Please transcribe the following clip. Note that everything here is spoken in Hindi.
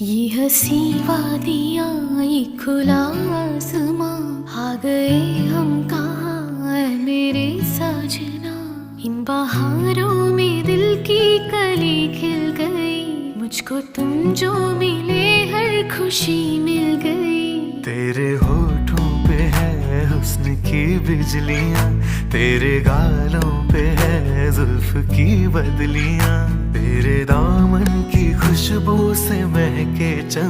ये हंसी वादियाँ, ये खुला आसमां, आ गए हम कहाँ ऐ मेरे साजना। इन बहारों में दिल की कली खिल गई, मुझको तुम जो मिले हर खुशी मिल गई। तेरे होठों पे है हुस्न की बिजलियां, तेरे गालों पे है जुल्फ की बदलियां, तेरे दामन की खुशबू से महके चम